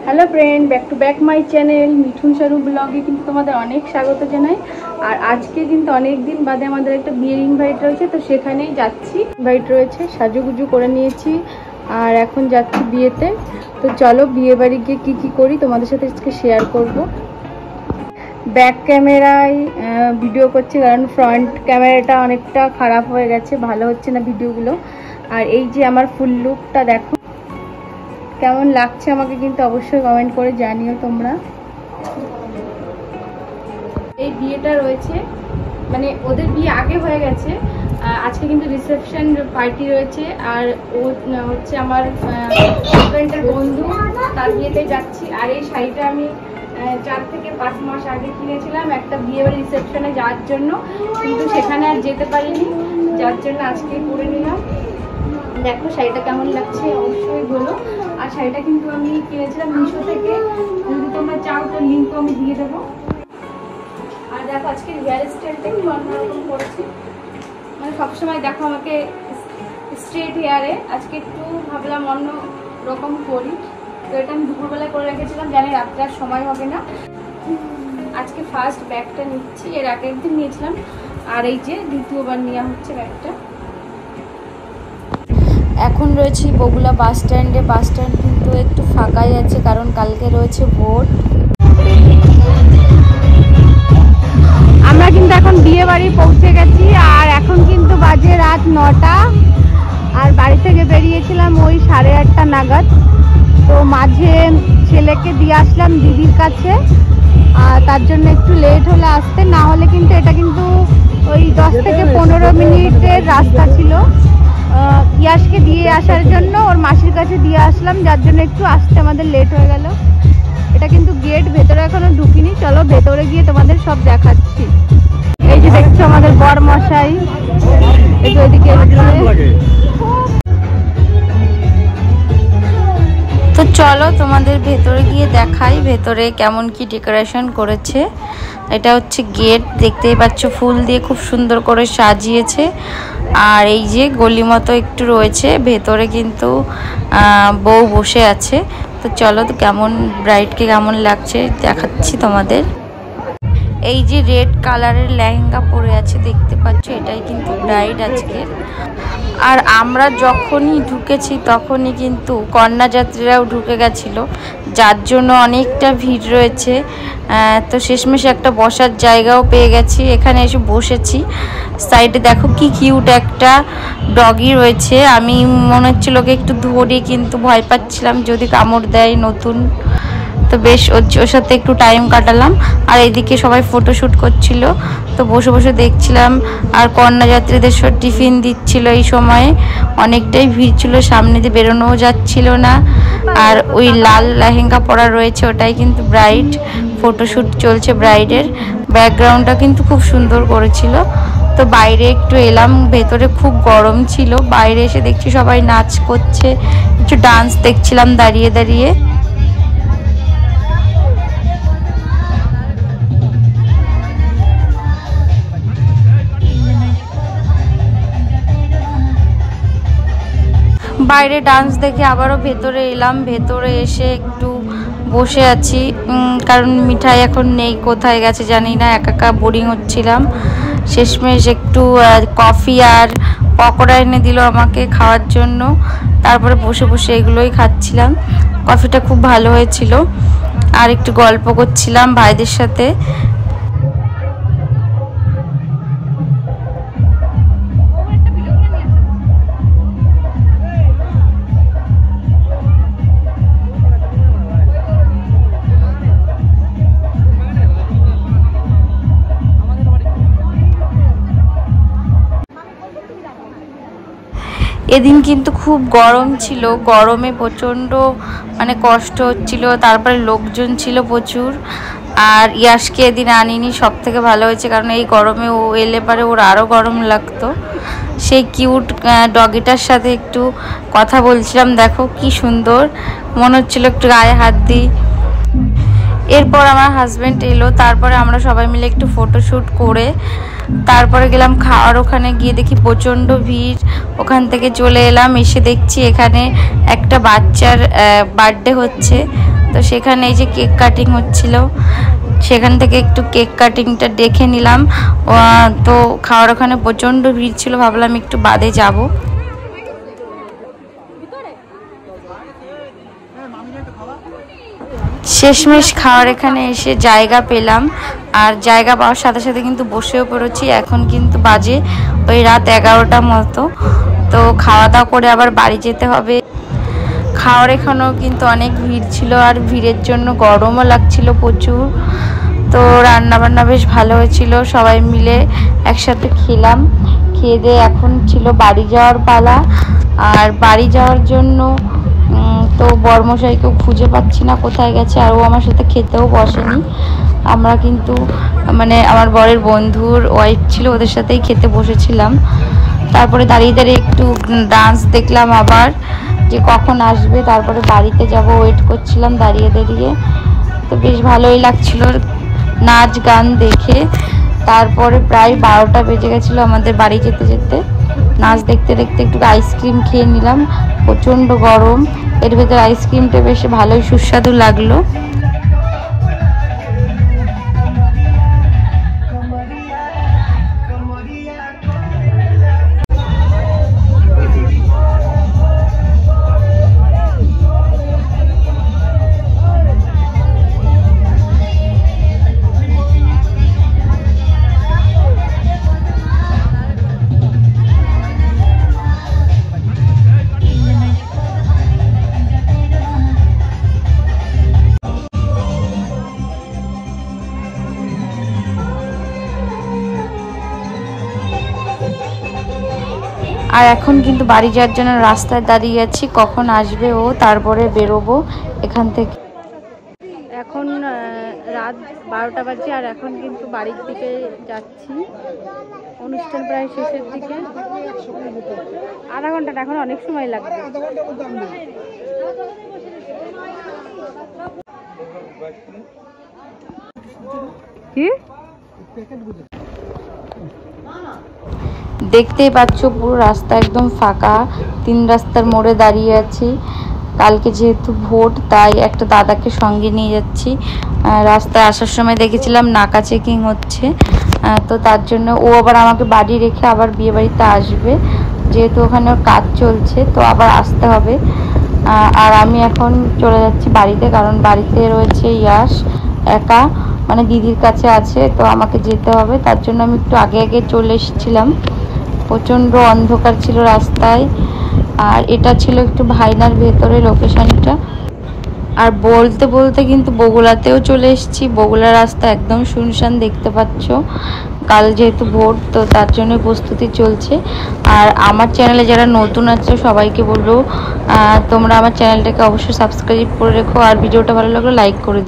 Hello friend, back to back my channel Mithun Saru ব্লগে কিন্তু তোমাদের অনেক স্বাগত জানাই। আর আজকে কিন্তু অনেক দিন বাদে আমাদের একটা বিয়ের ইনভাইট রয়েছে, তো সেখানেই যাচ্ছি। ইনভাইট রয়েছে, সাজুগুজু করে নিয়েছি আর এখন যাচ্ছি বিয়েতে। তো চলো বিয়ে বাড়ি গিয়ে কী করি তোমাদের সাথে আজকে শেয়ার করব। ব্যাক ক্যামেরায় ভিডিও করছি কারণ ফ্রন্ট ক্যামেরাটা অনেকটা খারাপ হয়ে গেছে, ভালো হচ্ছে না ভিডিওগুলো। আর এই যে আমার ফুল লুকটা দেখো, কেমন লাগছে আমাকে কিন্তু অবশ্যই কমেন্ট করে জানিও তোমরা। এই বিয়েটা রয়েছে, মানে ওদের বিয়ে আগে হয়ে গেছে, আজকে কিন্তু রিসেপশন পার্টি রয়েছে। আর ও হচ্ছে আমার হাজব্যান্ডের বন্ধু, তার বিয়েতে যাচ্ছি। আর এই শাড়িটা আমি 4 থেকে 5 মাস আগে কিনেছিলাম একটা বিয়ে বাড়ি রিসেপশনে যাওয়ার জন্য, কিন্তু সেখানে আর যেতে পারিনি, যার জন্য আজকে পরে নিলাম। দেখো শাড়িটা কেমন লাগছে অবশ্যই বলো। আর শাড়িটা কিন্তু আমি কিনেছিলাম মিশো থেকে, যদি তোমরা চাও তো লিঙ্কও আমি দিয়ে দেবো। আর দেখো আজকে হেয়ার স্টাইলটা একটু অন্যরকম করেছি, মানে সবসময় দেখো আমাকে স্ট্রেট হেয়ারে, আজকে একটু ভাবলাম অন্য রকম করি। তো এটা আমি দুপুরবেলায় করে রেখেছিলাম, জানি রাত্রে আর সময় হবে না। আজকে ফার্স্ট ব্যাগটা নিচ্ছি, এর আগের দিন নিয়েছিলাম আর এই যে দ্বিতীয়বার নেওয়া হচ্ছে ব্যাগটা। এখন রয়েছি বগুলা বাস স্ট্যান্ডে। বাস স্ট্যান্ড কিন্তু একটু ফাঁকাই আছে কারণ কালকে রয়েছে ভোট। আমরা কিন্তু এখন বিয়ে বাড়ি পৌঁছে গেছি আর এখন কিন্তু বাজে রাত 9টা। আর বাড়ি থেকে বেরিয়েছিলাম ওই 8:30 নাগাদ। তো মাঝে ছেলেকে দিয়ে আসলাম দিদির কাছে, আর তার জন্য একটু লেট হলে আসতে, না হলে কিন্তু এটা কিন্তু ওই 10 থেকে 15 মিনিটের রাস্তা ছিল। ইয়াসকে দিয়ে আসার জন্য ওর মাসির কাছে দিয়ে আসলাম, যার জন্য একটু আসতে আমাদের লেট হয়ে গেল। এটা কিন্তু গেট, ভেতরে এখনো ঢুকিনি, চলো ভেতরে গিয়ে তোমাদের সব দেখাচ্ছি। এই যে দেখছো আমাদের বর মশাই, এদিকে তো চলো তোমাদের ভেতরে গিয়ে দেখাই ভেতরে কেমন কি ডেকোরেশন করেছে। এটা হচ্ছে গেট, দেখতেই পাচ্ছ ফুল দিয়ে খুব সুন্দর করে সাজিয়েছে। আর এই যে গলি মতো একটু রয়েছে, ভেতরে কিন্তু বউ বসে আছে। তো চলো তো কেমন ব্রাইডকে কেমন লাগছে দেখাচ্ছি তোমাদের। এই যে রেড কালারের লেহেঙ্গা পরে আছে দেখতে পাচ্ছ, এটাই কিন্তু ব্রাইড আজকে। আর আমরা যখনই ঢুকেছি তখনই কিন্তু কন্যাযাত্রীরাও ঢুকে গেছিলো, যার জন্য অনেকটা ভিড় রয়েছে। তো শেষমেশ একটা বসার জায়গাও পেয়ে গেছি, এখানে এসে বসেছি। সাইডে দেখো কি কিউট একটা ডগি রয়েছে, আমি মনে হচ্ছিল ওকে একটু ধরি কিন্তু ভয় পাচ্ছিলাম যদি কামড় দেয় নতুন। তো বেশ ওর সাথে একটু টাইম কাটালাম। আর এইদিকে সবাই ফটোশ্যুট করছিল, তো বসে বসে দেখছিলাম। আর কন্যাযাত্রীদের সব টিফিন দিচ্ছিল, এই সময়ে অনেকটাই ভিড় ছিল, সামনে দিয়ে বেরোনোও যাচ্ছিল না। আর ওই লাল লেহেঙ্গা পরা রয়েছে ওটাই কিন্তু ব্রাইড, ফটোশ্যুট চলছে ব্রাইডের। ব্যাকগ্রাউন্ডটা কিন্তু খুব সুন্দর করেছিল। তো বাইরে একটু এলাম, ভেতরে খুব গরম ছিল, বাইরে এসে দেখছি সবাই নাচ করছে, কিছু ডান্স দেখছিলাম দাঁড়িয়ে দাঁড়িয়ে। বাইরে ডান্স দেখে আবারও ভেতরে এলাম, ভেতরে এসে একটু বসে আছি কারণ মিঠাই এখন নেই, কোথায় গেছে জানি না, একা বোরিং হচ্ছিলাম। শেষমেশ একটু কফি আর পকোড়া এনে দিল আমাকে খাওয়ার জন্য, তারপরে বসে বসে এগুলোই খাচ্ছিলাম। কফিটা খুব ভালো হয়েছিল। আর একটু গল্প করছিলাম ভাইদের সাথে। এদিন কিন্তু খুব গরম ছিল, গরমে প্রচণ্ড মানে কষ্ট হচ্ছিল, তারপরে লোকজন ছিল প্রচুর। আর ইয়াসকে এদিন আনিনি, সব থেকে ভালো হয়েছে কারণ এই গরমে ও এলে পারে ওর আরও গরম লাগতো। সেই কিউট ডগিটার সাথে একটু কথা বলছিলাম, দেখো কি সুন্দর, মনে হচ্ছিল একটু গায়ে হাত দিই। এরপর আমার হাজব্যান্ড এলো, তারপরে আমরা সবাই মিলে একটু ফটোশ্যুট করে তারপরে গেলাম খাওয়ার। ওখানে গিয়ে দেখি প্রচণ্ড ভিড়, ওখান থেকে চলে এলাম, এসে দেখছি এখানে একটা বাচ্চার বার্থডে হচ্ছে। তো তো সেখানে এই যে কেক কাটিং হচ্ছিল, সেখান থেকে একটু কেক কাটিংটা দেখে নিলাম। তো খাওয়ার ওখানে প্রচণ্ড ভিড় ছিল, ভাবলাম একটু বাদে যাব। শেষমেশ খাওয়ার এখানে এসে জায়গা পেলাম, আর জায়গা পাওয়ার সাথে সাথে কিন্তু বসেও পড়েছি। এখন কিন্তু বাজে ওই রাত 11টার মতো। তো খাওয়া দাওয়া করে আবার বাড়ি যেতে হবে। খাওয়ার এখানেও কিন্তু অনেক ভিড় ছিল, আর ভিড়ের জন্য গরমও লাগছিল প্রচুর। তো রান্নাবান্না বেশ ভালো হয়েছিল, সবাই মিলে একসাথে খেলাম। খেয়ে দিয়ে এখন ছিল বাড়ি যাওয়ার পালা। আর বাড়ি যাওয়ার জন্য তো বরমশাইকেও খুঁজে পাচ্ছি না, কোথায় গেছে। আর ও আমার সাথে খেতেও বসেনি। আমরা কিন্তু মানে আমার বরের বন্ধুর ওয়াইফ ছিল, ওদের সাথেই খেতে বসেছিলাম। তারপরে দাঁড়িয়ে দাঁড়িয়ে একটু ডান্স দেখলাম আবার, যে কখন আসবে। তারপরে বাড়িতে যাব, ওয়েট করছিলাম দাঁড়িয়ে দাঁড়িয়ে। তো বেশ ভালোই লাগছিল নাচ গান দেখে। তারপরে প্রায় 12টা বেজে গেছিলো আমাদের বাড়ি যেতে যেতে। নাচ দেখতে দেখতে একটু আইসক্রিম খেয়ে নিলাম, প্রচণ্ড গরম। এর ভেতর আইসক্রিমটা বেশ ভালোই সুস্বাদু লাগলো। আর এখন কিন্তু বাড়ি যাওয়ার জন্য রাস্তায় দাঁড়িয়ে আছি, কখন আসবে ও, তারপরে বেরোবো এখান থেকে। এখন রাত 12টা বাজে, আর এখন কিন্তু বাড়ির দিকে যাচ্ছি। অনুষ্ঠান প্রায় শেষের দিকে। আধা ঘন্টাটা এখন অনেক সময় লাগবে। কি দেখতেই পাচ্ছ, পুরো রাস্তা একদম ফাঁকা। 3 রাস্তার মোড়ে দাঁড়িয়ে আছি। কালকে যেহেতু ভোট, তাই একটা দাদাকে সঙ্গে নিয়ে যাচ্ছি। রাস্তায় আসার সময় দেখেছিলাম নাকা চেকিং হচ্ছে, তো তার জন্য ও আবার আমাকে বাড়ি রেখে আবার বিয়ে বাড়িতে আসবে। যেহেতু ওখানে কাজ চলছে, তো আবার আসতে হবে। আর আমি এখন চলে যাচ্ছি বাড়িতে, কারণ বাড়িতে রয়েছে ইয়াস একা, মানে দিদির কাছে আছে, তো আমাকে যেতে হবে। তার জন্য আমি একটু আগে আগে চলে এসেছিলাম। প্রচণ্ড অন্ধকার ছিল রাস্তায়। আর এটা ছিল একটু ভাইনার ভেতরে লোকেশনটা। আর বলতে বলতে কিন্তু বগুড়াতেও চলে এসেছি। বগুড়া রাস্তা একদম শুনশান, দেখতে পাচ্ছ। কাল যেহেতু ভোট, তো তার জন্য প্রস্তুতি চলছে। আর আমার চ্যানেলে যারা নতুন আছে সবাইকে বলবো তোমরা আমার চ্যানেলটাকে অবশ্যই সাবস্ক্রাইব করে রেখো। আর ভিডিওটা ভালো লাগলে লাইক করে দিও।